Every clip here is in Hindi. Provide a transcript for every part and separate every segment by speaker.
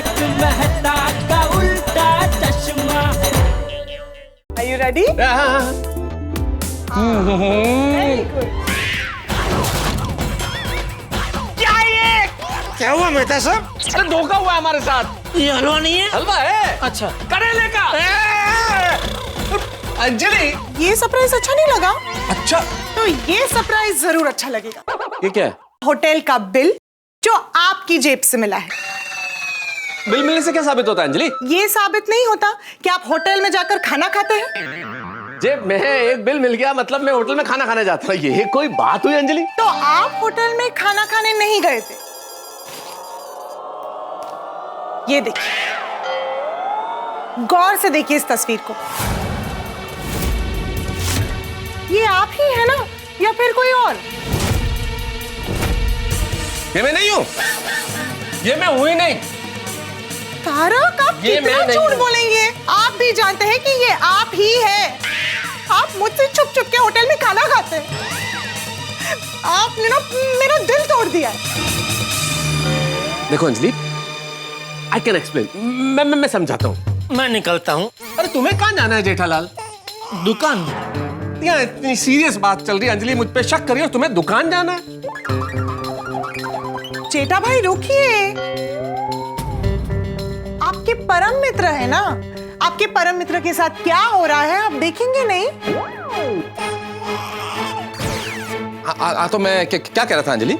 Speaker 1: तारक मेहता का उल्टा चश्मा।
Speaker 2: Are you ready? Very good.
Speaker 3: क्या हुआ मेहता साहब?
Speaker 4: अरे धोखा हुआ हमारे साथ।
Speaker 3: ये हलवा नहीं है?
Speaker 4: हलवा है।
Speaker 3: अच्छा।
Speaker 4: करेले का। अंजलि,
Speaker 2: ये सरप्राइज अच्छा नहीं लगा?
Speaker 4: अच्छा
Speaker 2: तो ये सरप्राइज जरूर अच्छा लगेगा।
Speaker 4: ये क्या है?
Speaker 2: होटल का बिल जो आपकी जेब से मिला है।
Speaker 4: बिल मिलने से क्या साबित होता है अंजलि?
Speaker 2: ये साबित नहीं होता कि आप होटल में जाकर खाना खाते हैं।
Speaker 4: जेब में एक बिल मिल गया मतलब मैं होटल में खाना खाने जाता हूँ, ये कोई बात हुई अंजलि?
Speaker 2: तो आप होटल में खाना खाने नहीं गए थे। ये देखिए, गौर से देखिए इस तस्वीर को। ये आप ही है ना या फिर कोई और?
Speaker 4: ये मैं नहीं हूँ, ये मैं हूँ ही नहीं।
Speaker 2: तारक, आप
Speaker 4: ये
Speaker 2: कितना
Speaker 4: मैं नहीं
Speaker 2: झूठ
Speaker 4: हूँ।
Speaker 2: बोलेंगे? आप भी जानते हैं कि ये आप ही है। आप मुझसे छुप छुप के होटल में खाना खाते हैं। आपने ना मेरा दिल तोड़ दिया है।
Speaker 4: देखो अंजलि, आई कैन एक्सप्लेन। मैं समझाता हूँ।
Speaker 3: मैं निकलता हूँ।
Speaker 4: अरे तुम्हें कहाँ जाना है जेठालाल?
Speaker 3: दुकान।
Speaker 4: यहाँ इतनी सीरियस बात चल रही है अंजलि, मुझ पे शक करिए, तुम्हें दुकान जाना है?
Speaker 2: जेठा भाई रुकिए, आपके परम मित्र है ना, आपके परम मित्र के साथ क्या हो रहा है आप देखेंगे नहीं?
Speaker 4: तो मैं क्या कह रहा था अंजलि?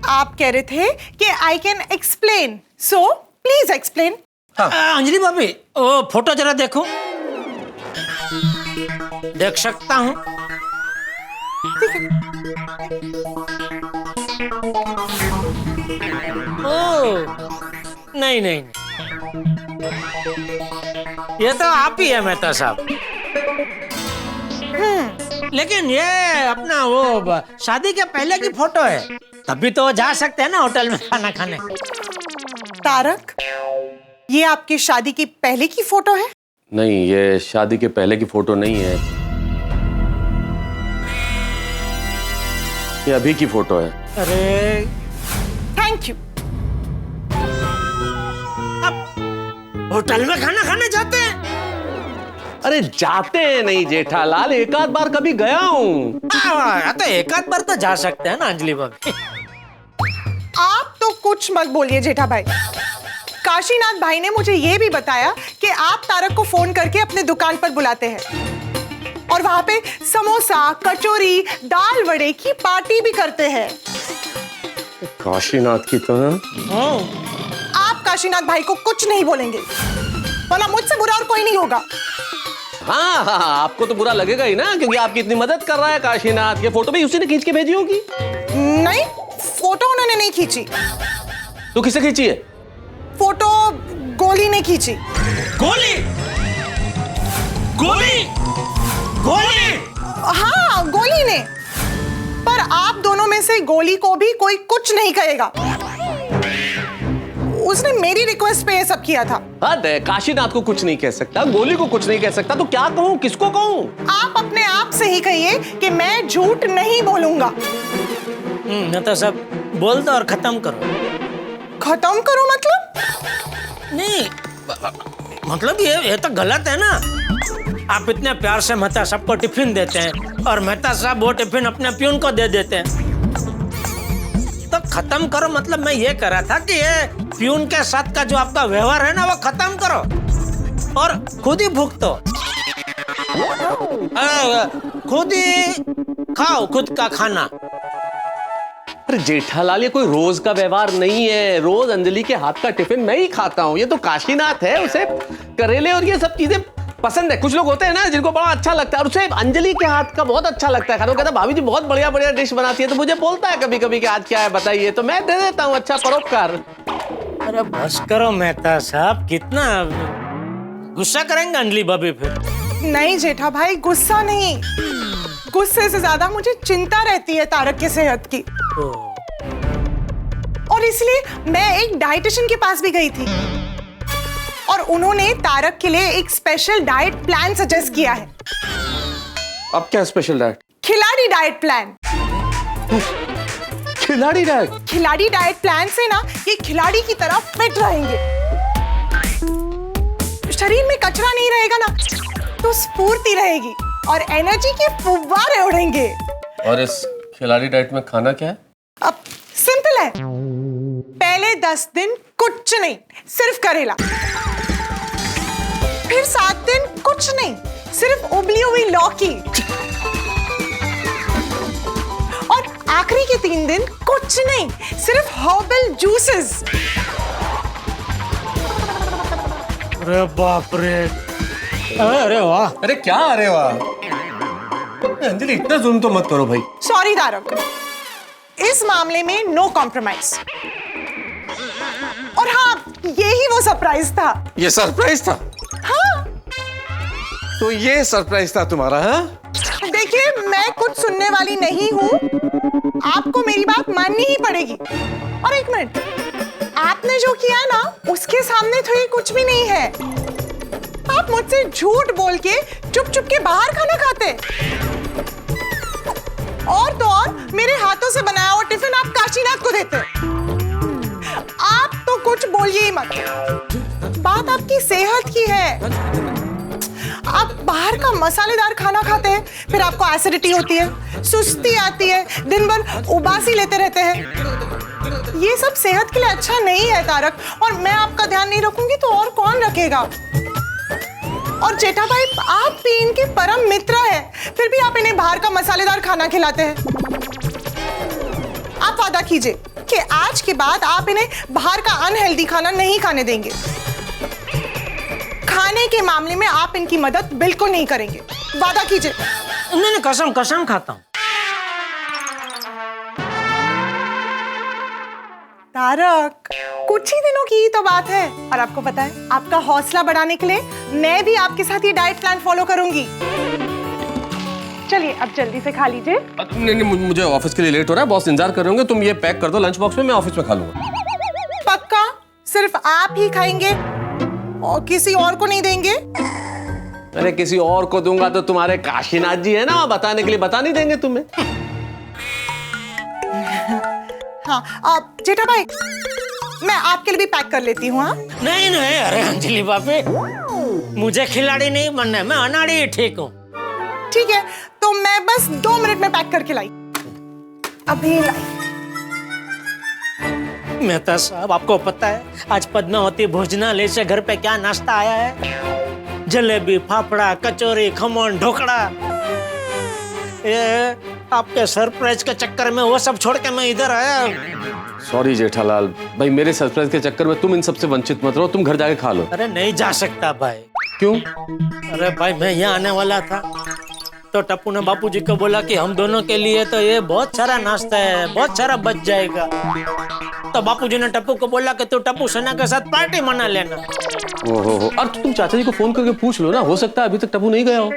Speaker 2: आप कह रहे थे कि I can explain, so please explain.
Speaker 3: Anjali भाभी, वो फोटो जरा देखो। देख सकता हूँ? नहीं नहीं, ये तो आप ही है मेहता साहब। लेकिन ये अपना वो शादी के पहले की फोटो है, तभी तो जा सकते हैं ना होटल में खाना खाने।
Speaker 2: तारक, ये आपकी शादी की पहले की फोटो है?
Speaker 4: नहीं, ये शादी के पहले की फोटो नहीं है, ये अभी की फोटो है।
Speaker 3: अरे
Speaker 2: थैंक यू।
Speaker 3: होटल में खाना खाने जाते हैं?
Speaker 4: अरे जाते हैं नहीं जेठालाल, एक आध बार कभी गया हूँ।
Speaker 3: तो एक आध बार तो जा सकते हैं ना अंजलि भाभी।
Speaker 2: आप तो कुछ मत बोलिए जेठा भाई। काशीनाथ भाई ने मुझे ये भी बताया कि आप तारक को फोन करके अपने दुकान पर बुलाते हैं और वहां पे समोसा, कचौरी, दाल वड़े की पार्टी भी करते हैं।
Speaker 4: काशीनाथ की तरह।
Speaker 2: आप काशीनाथ भाई को कुछ नहीं बोलेंगे, वरना मुझसे बुरा और कोई नहीं होगा।
Speaker 4: हाँ, आपको तो बुरा लगेगा ही ना, क्योंकि आपकी इतनी मदद कर रहा है काशीनाथ। ये फोटो भी उसी ने खींच के भेजी होगी।
Speaker 2: नहीं, फोटो उन्होंने नहीं खींची।
Speaker 4: तो किसे खींची है?
Speaker 2: फोटो गोली ने खींची।
Speaker 3: गोली? गोली? गोली?
Speaker 2: हाँ, गोली ने। पर आप दोनों में से गोली को भी कोई कुछ नहीं कहेगा। उसने मेरी रिक्वेस्ट पे ये सब किया था।
Speaker 4: हद है, काशीनाथ को कुछ नहीं कह सकता, गोली को कुछ नहीं कह सकता, तो क्या कहूँ, किसको कहूँ?
Speaker 2: आप अपने आप से ही कहिए कि मैं झूठ नहीं बोलूंगा।
Speaker 3: तो सब बोल दो और खत्म करो।
Speaker 2: खत्म करो मतलब?
Speaker 3: नहीं, मतलब ये तो गलत है ना। आप इतने प्यार से मेहता साहब को टिफिन देते हैं और मेहता साहब वो टिफिन अपने प्यून को दे देते हैं। तो खत्म करो मतलब मैं ये कह रहा था कि ये प्यून के साथ का जो आपका व्यवहार है ना, वो खत्म करो और खुद ही भुगतो। खुद ही खाओ खुद का खाना।
Speaker 4: अरे जेठालाल, ये कोई रोज का व्यवहार नहीं है। रोज अंजलि के हाथ का टिफिन मैं ही खाता हूँ। ये तो काशीनाथ है, उसे करेले और ये सब चीजें पसंद है। कुछ लोग होते हैं ना जिनको बड़ा अच्छा लगता है, और उसे अंजलि के हाथ का बहुत अच्छा लगता है खाना। वो कहता है भाभी जी बहुत बढ़िया बढ़िया डिश बनाती है, तो मुझे बोलता है कभी कभी कि आज क्या है बताइए, तो मैं दे देता हूँ अच्छा परोपकार।
Speaker 3: अरे बस करो मेहता साहब, कितना गुस्सा करेंगे अंजलि भाभी फिर?
Speaker 2: नहीं जेठा भाई, गुस्सा नहीं, गुस्से से ज्यादा मुझे चिंता रहती है तारक की सेहत की। और इसलिए मैं एक डाइटिशियन के पास भी गई थी और उन्होंने तारक के लिए एक स्पेशल डाइट प्लान सजेस्ट किया है।
Speaker 4: अब क्या स्पेशल डाइट?
Speaker 2: खिलाड़ी डाइट प्लान।
Speaker 4: खिलाड़ी डाइट?
Speaker 2: खिलाड़ी डाइट प्लान से ना ये खिलाड़ी की तरह फिट रहेंगे। शरीर में कचरा नहीं रहेगा ना, तो स्फूर्ति रहेगी और एनर्जी के फुव्वारे उड़ेंगे।
Speaker 4: और इस खिलाड़ी डाइट में खाना क्या है?
Speaker 2: अब सिंपल है, पहले 10 दिन कुछ नहीं, सिर्फ करेला। फिर 7 दिन कुछ नहीं, सिर्फ उबली हुई लौकी। और आखिरी के 3 दिन कुछ नहीं, सिर्फ हर्बल जूसेस।
Speaker 3: अरे बाप रे, अरे वाह।
Speaker 4: अरे क्या अरे वाह, अंजलि इतना जुल्म तो मत करो भाई।
Speaker 2: सॉरी तारक, इस मामले में नो कॉम्प्रोमाइज। और हाँ, यही वो सरप्राइज था।
Speaker 4: ये सरप्राइज था?
Speaker 2: हाँ।
Speaker 4: तो ये सरप्राइज था तुम्हारा? हाँ,
Speaker 2: देखिए, मैं कुछ सुनने वाली नहीं हूँ, आपको मेरी बात माननी ही पड़ेगी। और एक मिनट, आपने जो किया ना, उसके सामने तो ये कुछ भी नहीं है। आप मुझसे झूठ बोल के चुप चुप के बाहर खाना खाते, और तो और मेरे हाथों से बनाया हुआ टिफिन आप काशीनाथ को देते। आप तो कुछ बोलिए ही मत, बात आपकी सेहत की है। आप बाहर का मसालेदार खाना खाते हैं, फिर आपको एसिडिटी होती है, सुस्ती आती है, दिन भर उबासी लेते रहते हैं। ये सब सेहत के लिए अच्छा नहीं है तारक, और मैं आपका ध्यान नहीं रखूंगी तो और कौन रखेगा? और जेठा भाई, आप भी इनके परम मित्र हैं, फिर भी आप इन्हें बाहर का मसालेदार खाना खिलाते हैं। आप वादा कीजिए कि आज के बाद आप इन्हें बाहर का अनहेल्दी खाना नहीं खाने देंगे। खाने के मामले में आप इनकी मदद बिल्कुल नहीं करेंगे, वादा कीजिए।
Speaker 3: नहीं, कसम कसम खाता हूँ।
Speaker 2: तारक, कुछ ही दिनों की ही तो बात है, और आपको पता है, आपका हौसला बढ़ाने के लिए मैं भी आपके साथ ये डाइट प्लान फॉलो करूंगी। चलिए, अब जल्दी से खा लीजिए।
Speaker 4: नहीं, मुझे ऑफिस के लिए लेट हो रहा है, बॉस इंतजार कर रहे होंगे। तुम ये पैक कर दो लंच बॉक्स में, मैं ऑफिस में खा लूंगा।
Speaker 2: पक्का? सिर्फ आप ही खाएंगे और किसी और को नहीं देंगे?
Speaker 4: अरे किसी और को दूंगा तो तुम्हारे काशीनाथ जी है ना, बताने के लिए बता नहीं देंगे तुम्हें।
Speaker 2: हाँ, आप जेठा भाई, मैं आपके लिए भी पैक कर लेती हूँ। हाँ,
Speaker 3: नहीं, अरे अंजलि बापे, मुझे खिलाड़ी नहीं बनना है, मैं अनाड़ी ही ठीक हूँ।
Speaker 2: ठीक है, तो मैं बस 2 मिनट में पैक करके लाई, अभी लाई।
Speaker 3: मेहता साहब, आपको पता है आज पद्मावती भोजनालय से घर पे क्या नाश्ता आया है? जलेबी, फाफड़ा, कचौरी, खमन, ढोकड़ा। ये आपके सरप्राइज के चक्कर में वो सब छोड़ के मैं इधर आया।
Speaker 4: सॉरी जेठालाल भाई, मेरे सरप्राइज के चक्कर में तुम इन सबसे वंचित मत रहो, तुम घर जाके खा लो।
Speaker 3: अरे नहीं जा सकता भाई।
Speaker 4: क्यों?
Speaker 3: अरे भाई, मैं यहाँ आने वाला था तो टप्पू ने बापूजी को बोला कि हम दोनों के लिए तो ये बहुत सारा नाश्ता है, बहुत सारा बच जाएगा। तो बापूजी ने टप्पू को बोला कि तू टप्पू सेना के साथ पार्टी मना लेना।
Speaker 4: ओहो, अब तो तुम चाचा जी को फोन करके पूछ लो ना, हो सकता है अभी तक टप्पू नहीं गया हो।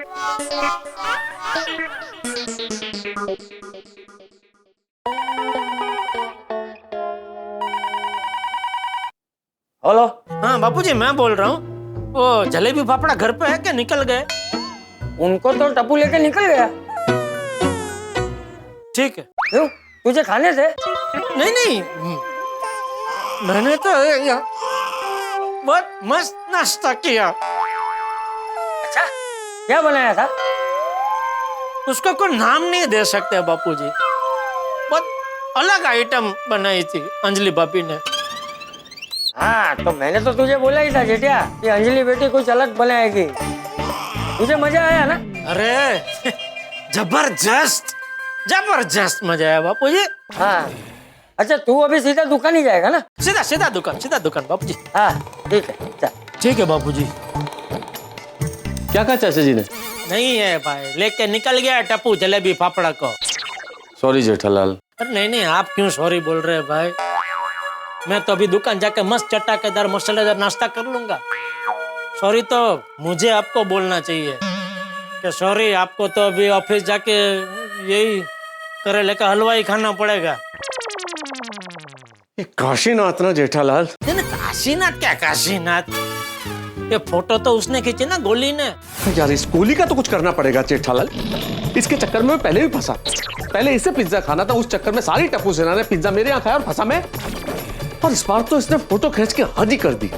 Speaker 5: हेलो।
Speaker 3: हाँ बापूजी, मैं बोल रहा हूँ। वो जलेबी फाफड़ा घर पे है क्या, निकल गए?
Speaker 5: उनको तो टप्पू लेके निकल गया।
Speaker 3: ठीक है।
Speaker 5: क्यों, तुझे खाने थे?
Speaker 3: नहीं, मैंने तो बहुत मस्त नाश्ता किया।
Speaker 5: अच्छा, क्या बनाया था?
Speaker 3: उसको कोई नाम नहीं दे सकते बापूजी, बहुत अलग आइटम बनाई थी अंजलि भाभी ने।
Speaker 5: हाँ, तो मैंने तो तुझे बोला ही था जेठिया कि अंजलि बेटी कुछ अलग बनाएगी। तुझे मजा आया ना?
Speaker 3: अरे जबरदस्त मजा आया बापूजी।
Speaker 5: हाँ, अच्छा तू अभी सीधा दुकान ही जाएगा ना?
Speaker 3: सीधा दुकान बापूजी।
Speaker 5: हाँ ठीक है, चल।
Speaker 3: ठीक है बापूजी।
Speaker 4: क्या कहा चाचा जी ने?
Speaker 3: नहीं है भाई, लेके निकल गया टप्पू जलेबी फाफड़ा को।
Speaker 4: सॉरी जेठालाल।
Speaker 3: अरे नहीं, आप क्यों सॉरी बोल रहे हैं भाई? मैं तो अभी दुकान जाके मस्त चटाकेदार मसालेदार नाश्ता कर लूंगा। सॉरी तो मुझे आपको बोलना चाहिए कि सॉरी, आपको तो अभी ऑफिस जाके यही करेले का हलवा ही खाना पड़ेगा।
Speaker 4: काशीनाथ ना जेठालाल।
Speaker 3: काशीनाथ क्या काशीनाथ, ये फोटो तो उसने खींची ना, गोली ने।
Speaker 4: यार इस गोली का तो कुछ करना पड़ेगा जेठालाल। इसके चक्कर में मैं पहले भी फंसा। पहले इसे पिज्जा खाना था, उस चक्कर में सारी टप्पू सेना ने पिज्जा मेरे यहाँ खाया और फंसा मैं। और इस बार तो इसने फोटो खींच के हद ही कर दी।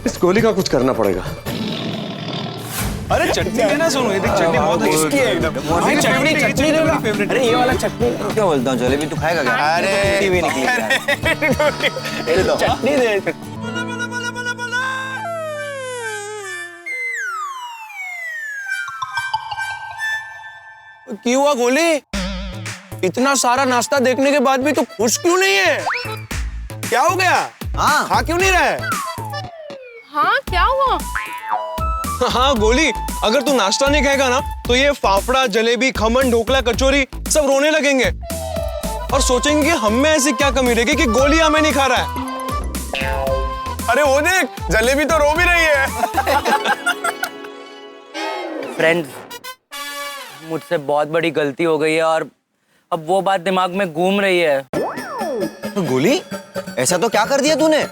Speaker 4: इस गोली का कुछ करना पड़ेगा।
Speaker 6: अरे चटनी लेना सोनू, ये देख चटनी बहुत अच्छी है एकदम। चटनी चटनी लेगा। अरे ये वाला चटनी क्या बोलता हूँ, जलेबी तू खाएगा क्या? अरे भी निकली चटनी दे। क्यों हुआ गोली? इतना सारा नाश्ता देखने के बाद भी तू खुश क्यों नहीं है? क्या हो गया? हाँ खा क्यों नहीं रहा है?
Speaker 7: हाँ क्या हुआ?
Speaker 6: हाँ गोली, अगर तू नाश्ता नहीं खाएगा ना तो ये फाफड़ा, जलेबी, खमन, ढोकला, कचौरी सब रोने लगेंगे और सोचेंगे कि हम में ऐसी क्या कमी रहेगी कि गोली हमें नहीं खा रहा है। अरे वो देख, जलेबी तो रो भी रही है।
Speaker 5: फ्रेंड्स, मुझसे बहुत बड़ी गलती हो गई है और अब वो बात दिमाग में घूम रही है।
Speaker 8: तो गोली, ऐसा तो क्या कर दिया तूने?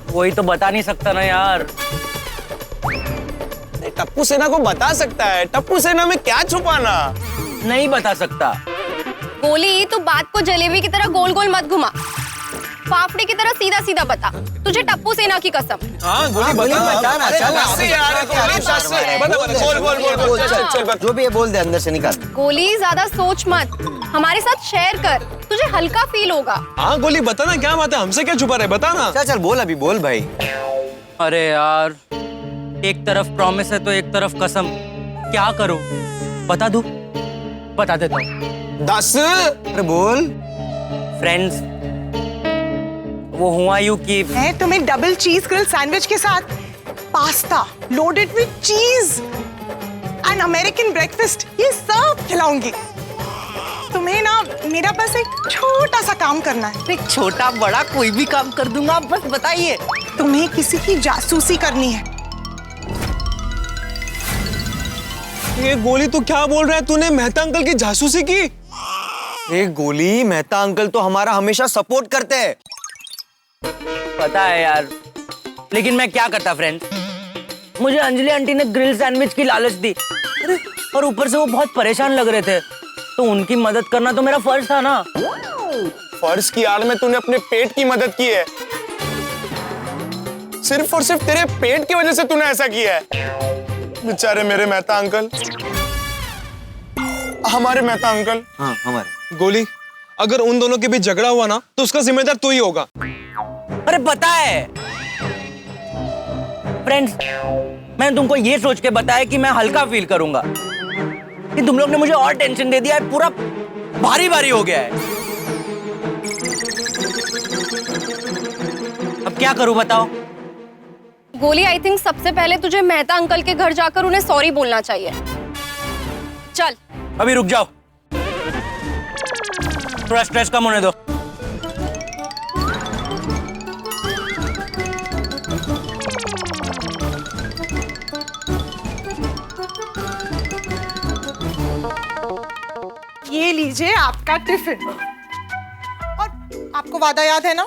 Speaker 5: वही तो बता नहीं सकता ना यार।
Speaker 6: टप्पू सेना को बता सकता है, टप्पू सेना में क्या छुपाना?
Speaker 5: नहीं बता सकता।
Speaker 7: गोली, तू बात को जलेबी की तरह गोल गोल मत घुमा, फाफड़े की तरह सीधा सीधा बता। तुझे टप्पू सेना की कसम।
Speaker 6: हाँ गोली बता ना,
Speaker 8: जो भी है बोल दे, अंदर से निकाल।
Speaker 7: गोली, ज्यादा सोच मत, हमारे साथ शेयर कर, तुझे हल्का फील होगा।
Speaker 6: हाँ गोली बता ना, क्या बात है, हमसे क्या छुपा रहे, बता ना।
Speaker 8: चल चल बोल, अभी बोल भाई।
Speaker 5: अरे यार, एक तरफ प्रॉमिस है तो एक तरफ कसम, क्या करूं? बता दूं? बता देता हूं।
Speaker 6: 10।
Speaker 8: अरे बोल।
Speaker 5: फ्रेंड्स, वो हुआ यूं कि
Speaker 2: मैं तुम्हें डबल चीज ग्रिल सैंडविच के साथ पास्ता लोडेड विद चीज एंड अमेरिकन ब्रेकफास्ट, ये सब खिलाऊंगी। तुम्हें ना मेरा बस एक छोटा सा काम करना है।
Speaker 8: एक छोटा बड़ा कोई भी काम कर दूंगा, आप बस बताइए।
Speaker 2: तुम्हें किसी की जासूसी करनी है।
Speaker 6: ये गोली तू क्या बोल रहा है? तूने मेहता अंकल की जासूसी की?
Speaker 8: ए गोली, मेहता अंकल तो हमारा हमेशा सपोर्ट करते हैं।
Speaker 5: पता है यार, लेकिन मैं क्या करता फ्रेंड्स? मुझे अंजलि आंटी ने ग्रिल सैंडविच की लालच दी, अरे और ऊपर से वो बहुत परेशान लग रहे थे, तो उनकी मदद करना तो मेरा फर्ज था ना।
Speaker 6: फर्ज की आड़ में तूने अपने पेट की मदद की है। सिर्फ और सिर्फ तेरे पेट की वजह से तूने ऐसा किया है। बेचारे मेरे मेहता अंकल, हमारे मेहता अंकल।
Speaker 8: हाँ हमारे।
Speaker 6: गोली, अगर उन दोनों के बीच झगड़ा हुआ ना तो उसका जिम्मेदार तू ही होगा।
Speaker 5: अरे पता है फ्रेंड्स, मैंने तुमको ये सोच के बताया कि मैं हल्का फील करूंगा, कि तुम लोग ने मुझे और टेंशन दे दिया है, पूरा भारी भारी हो गया है। अब क्या करूं बताओ?
Speaker 7: गोली, आई थिंक सबसे पहले तुझे मेहता अंकल के घर जाकर उन्हें सॉरी बोलना चाहिए। चल
Speaker 5: अभी रुक जाओ, थोड़ा स्ट्रेस कम होने दो।
Speaker 2: ये लीजिए आपका टिफिन। और आपको वादा याद है ना?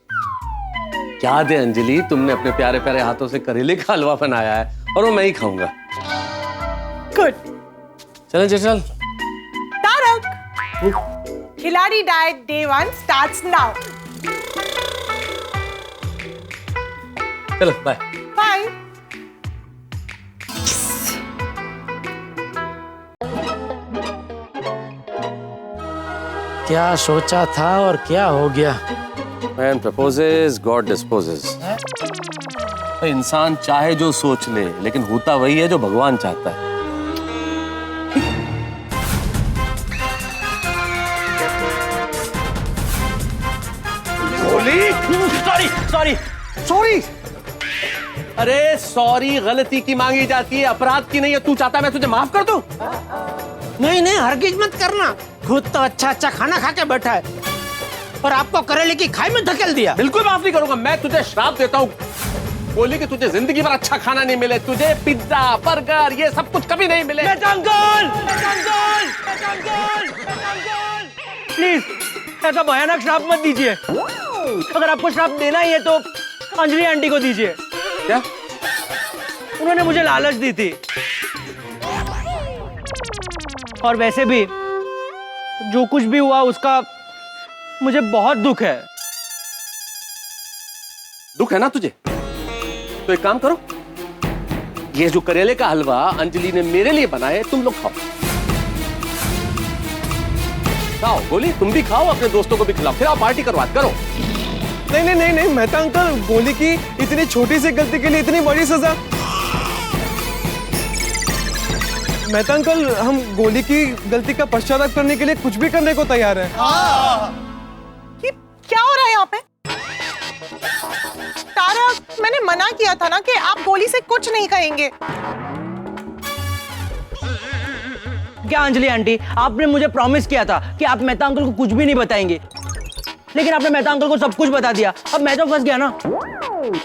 Speaker 4: याद है अंजलि, तुमने अपने प्यारे प्यारे हाथों से करेले का हलवा बनाया है और वो मैं ही खाऊंगा।
Speaker 2: गुड।
Speaker 4: चलें चल।
Speaker 2: तारक, खिलाड़ी डाइट डे 1 स्टार्ट्स नाउ।
Speaker 4: चलो बाय।
Speaker 2: बाय।
Speaker 3: क्या सोचा था और क्या हो गया?
Speaker 4: Man proposes, God disposes. तो इंसान चाहे जो सोच ले, लेकिन होता वही है जो भगवान चाहता है।
Speaker 5: Sorry sorry
Speaker 4: sorry. अरे सॉरी गलती की मांगी जाती है, अपराध की नहीं है। तू चाहता है मैं तुझे माफ कर दूं?
Speaker 3: नहीं नहीं, हरगिज मत करना। खुद तो अच्छा अच्छा खाना खा के बैठा है और आपको करेले की खाई में धकेल दिया।
Speaker 4: बिल्कुल माफ नहीं करूंगा। मैं तुझे श्राप देता हूँ बोली कि तुझे जिंदगी भर अच्छा खाना नहीं मिले, तुझे पिज्जा बर्गर ये सब कुछ कभी नहीं मिले।
Speaker 5: प्लीज ऐसा भयानक श्राप मत दीजिए। अगर आपको श्राप देना ही है तो अंजलि आंटी को दीजिए।
Speaker 4: क्या?
Speaker 5: उन्होंने मुझे लालच दी थी। और वैसे भी जो कुछ भी हुआ उसका मुझे बहुत दुख है।
Speaker 4: दुख है ना तुझे? तो एक काम करो, ये जो करेले का हलवा अंजलि ने मेरे लिए बनाए तुम लोग खाओ। खाओ गोली, तुम भी खाओ, अपने दोस्तों को भी खिलाओ, फिर आओ पार्टी करवात करो।
Speaker 6: नहीं नहीं नहीं नहीं मेहता अंकल, गोली की इतनी छोटी सी गलती के लिए इतनी बड़ी सजा। मेहता अंकल, हम गोली की गलती का पश्चाताप करने के लिए कुछ भी करने को तैयार हैं।
Speaker 2: ये क्या हो रहा है यहाँ पे? तारा, मैंने मना किया था ना कि आप गोली से कुछ नहीं कहेंगे।
Speaker 5: क्या अंजलि आंटी, आपने मुझे प्रॉमिस किया था कि आप मेहता अंकल को कुछ भी नहीं बताएंगे, लेकिन आपने मेहता अंकल को सब कुछ बता दिया। अब मैं तो फंस गया ना।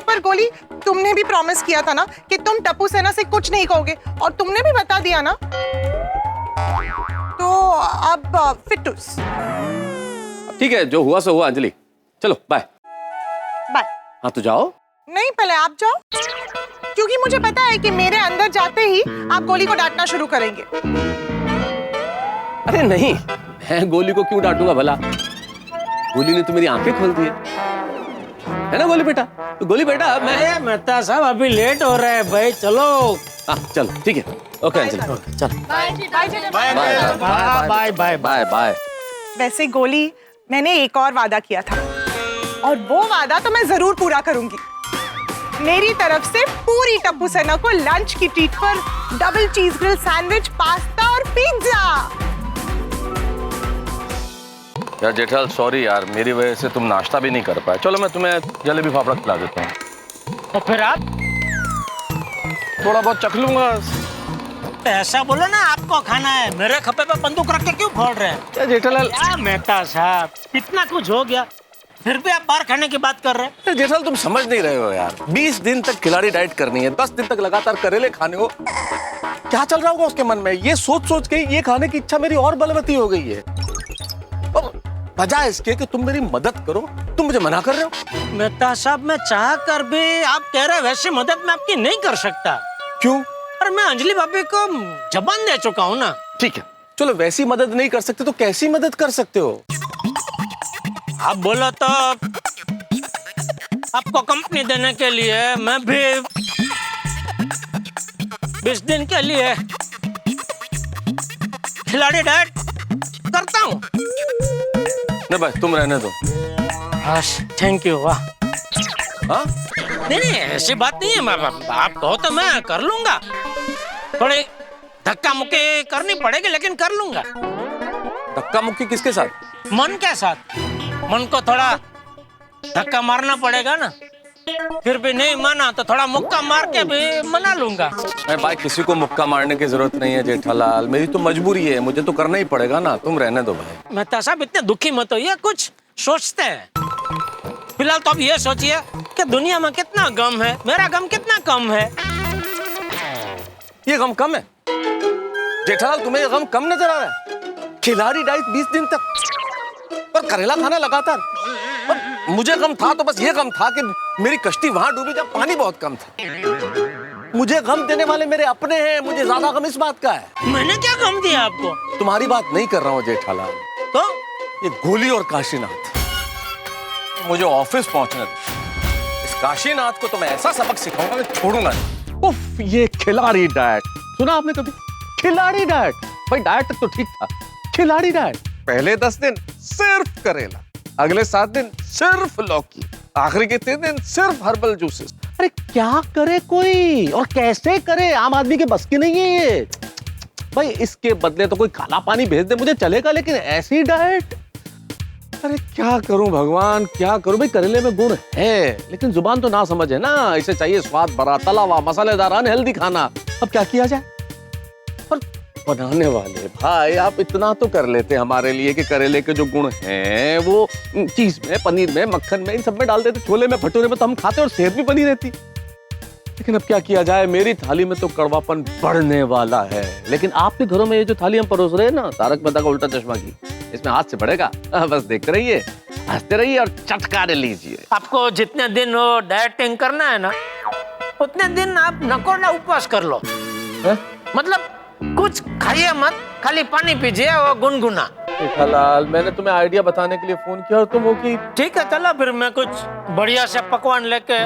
Speaker 2: पर गोली, तुमने भी प्रॉमिस किया था ना कि तुम टप्पू सेना से कुछ नहीं कहोगे, और तुमने भी बता दिया ना। तो अब फिटूस।
Speaker 4: ठीक है, जो हुआ सो हुआ अंजलि, चलो बाय।
Speaker 2: बाय।
Speaker 4: हाँ तो जाओ।
Speaker 2: नहीं, पहले आप जाओ, क्योंकि मुझे पता है कि मेरे अंदर जाते ही आप गोली को डांटना शुरू करेंगे।
Speaker 4: अरे नहीं, मैं गोली को क्यों डांटूंगा भला? गोली ने तो मेरी आंखें खोल दी है ना गोली बेटा? तो गोली बेटा, मैं
Speaker 3: मेहता साहब अभी लेट हो रहा है भाई, चलो।
Speaker 4: हाँ चलो ठीक है, ओके अंजलि, चल
Speaker 2: bye
Speaker 3: bye bye
Speaker 4: bye bye.
Speaker 2: वैसे गोली, मैंने एक और वादा किया था, और वो वादा तो मैं जरूर पूरा करूंगी। मेरी तरफ से पूरी टप्पू सेना को लंच की ट्रीट पर double cheese grill sandwich, pasta और पिज्जा।
Speaker 9: यार जेठाल सॉरी यार, मेरी वजह से तुम नाश्ता भी नहीं कर पाए। चलो मैं तुम्हें जलेबी फाफड़ा खिला देता हूँ।
Speaker 3: तो फिर आप
Speaker 9: थोड़ा बहुत चख लूंगा।
Speaker 3: ऐसा बोलो ना, आपको खाना है, मेरे खपे पे बंदूक रख के क्यों फोड़ रहे हैं?
Speaker 9: क्या जेठालाल,
Speaker 3: क्या मेहता साहब, इतना कुछ हो गया फिर भी आप बाहर खाने की बात कर रहे हैं?
Speaker 9: जेठालाल तुम समझ नहीं रहे हो यार। 20 दिन तक खिलाड़ी डाइट करनी है, 10 दिन तक लगातार करेले खाने हो। क्या चल रहा होगा उसके मन में? ये सोच सोच के ये खाने की इच्छा मेरी और बलवती हो गई है। और बजाय इसके कि तुम मेरी मदद करो, तुम मुझे मना कर रहे हो।
Speaker 3: मेहता साहब, मैं चाह कर भी आप कह रहे वैसी मदद मैं आपकी नहीं कर सकता।
Speaker 9: क्यों?
Speaker 3: और मैं अंजलि भाभी को जबान दे चुका हूँ ना।
Speaker 9: ठीक है, चलो वैसी मदद नहीं कर सकते तो कैसी मदद कर सकते हो?
Speaker 3: आप बोलो तो आपको कंपनी देने के लिए मैं भी 20 दिन के लिए खिलाड़ी डाइट करता हूँ।
Speaker 9: नहीं भाई तुम रहने दो।
Speaker 3: Thank you. वाह,
Speaker 9: हाँ
Speaker 3: नहीं ऐसी बात नहीं है, आप कहो तो मैं कर लूंगा। थोड़ी धक्का मुक्की करनी पड़ेगी लेकिन कर लूंगा।
Speaker 9: धक्का मुक्की किसके साथ?
Speaker 3: मन के साथ। मन को थोड़ा धक्का मारना पड़ेगा ना, फिर भी नहीं माना तो थोड़ा मुक्का मार के भी मना लूंगा।
Speaker 9: अरे भाई किसी को मुक्का मारने की जरूरत नहीं है जेठालाल, मेरी तो मजबूरी है, मुझे तो करना ही पड़ेगा ना। तुम रहने दो भाई।
Speaker 3: मेहता साहब इतने दुखी मत होइए, कुछ सोचते हैं। फिलहाल तो अब ये सोचिए कि दुनिया में कितना गम है, मेरा गम कितना कम है।
Speaker 9: ये गम कम है जेठालाल? तुम्हें ये गम कम नजर आ रहा है? खिलाड़ी डाइट 20 दिन तक और करेला खाना लगातार। और मुझे गम था तो बस ये गम था कि मेरी कश्ती वहां डूबी जब पानी बहुत कम था। मुझे गम देने वाले मेरे अपने हैं, मुझे ज्यादा गम इस बात का है।
Speaker 3: मैंने क्या गम दिया आपको?
Speaker 9: तुम्हारी बात नहीं कर रहा हूँ जेठालाल,
Speaker 3: तो
Speaker 9: ये गोली और काशीनाथ, मुझे ऑफिस पहुंचना है। इस काशीनाथ को तो मैं ऐसा सबक सिखाऊंगा मैं छोड़ूंगा नहीं।
Speaker 4: उफ, ये खिलाड़ी डाइट सुना आपने कभी? खिलाड़ी डाइट भाई, डाइट तक तो ठीक था, खिलाड़ी डाइट। पहले 10 दिन सिर्फ करेला, अगले 7 दिन सिर्फ लौकी, आखिरी के 3 दिन सिर्फ हर्बल जूसेस। अरे क्या करे कोई और कैसे करे? आम आदमी के बस की नहीं है ये भाई। इसके बदले तो कोई काला पानी भेज दे मुझे चलेगा, लेकिन ऐसी डाइट, अरे क्या करूं भगवान, क्या करूं भाई। करेले में गुण है लेकिन जुबान तो ना समझ है ना, इसे चाहिए स्वाद भरा, तला हुआ, मसालेदार, अनहेल्दी खाना। अब क्या किया जाए? और बनाने वाले भाई आप इतना तो कर लेते हमारे लिए कि करेले के जो गुण हैं वो चीज में, पनीर में, मक्खन में, इन सब में डाल देते, छोले में, भटूरे में, तो हम खाते और सेहत भी बनी रहती। लेकिन अब क्या किया जाए, मेरी थाली में तो कड़वापन बढ़ने वाला है। लेकिन आपके घरों में ये जो थाली हम परोस रहे हैं ना, तारक मेहता का उल्टा चश्मा की, इसमें हाथ से बढ़ेगा। बस देखते रहिए, हंसते रहिए और चटकारे लीजिए।
Speaker 3: आपको जितने दिन वो डाइटिंग करना है ना, उतने दिन आप नकोड़ा उपवास कर लो। मतलब कुछ खाइए मत, खाली पानी पीजिए और गुनगुना।
Speaker 4: जेठालाल, मैंने तुम्हें आइडिया बताने के लिए फोन किया और तुम हो कि
Speaker 3: ठीक है, चलो फिर मैं कुछ बढ़िया से पकवान लेके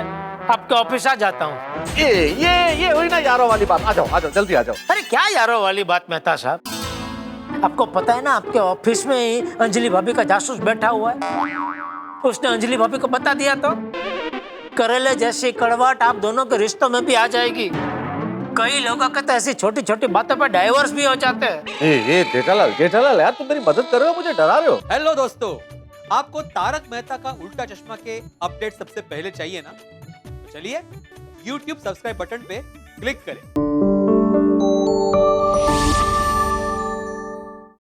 Speaker 3: आपके ऑफिस आ जाता हूँ।
Speaker 4: ये हुई ना यारों वाली बात। आ जाओ जल्दी आ जाओ।
Speaker 3: अरे क्या यारों वाली बात मेहता साहब, आपको पता है ना आपके ऑफिस में ही अंजलि भाभी का जासूस बैठा हुआ है। उसने अंजलि भाभी को बता दिया तो करेले जैसी कड़वाहट आप दोनों के रिश्तों में भी आ जाएगी। कई लोगों का तो ऐसी छोटी छोटी बातों पर डाइवोर्स भी हो जाते हैं।
Speaker 4: ये जेठालाल यार, तुम मेरी मदद कर रहे हो, मुझे डरा रहे हो।
Speaker 10: हेलो दोस्तों, आपको तारक मेहता का उल्टा चश्मा के अपडेट सबसे पहले चाहिए ना? तो चलिए YouTube सब्सक्राइब बटन पे क्लिक करें।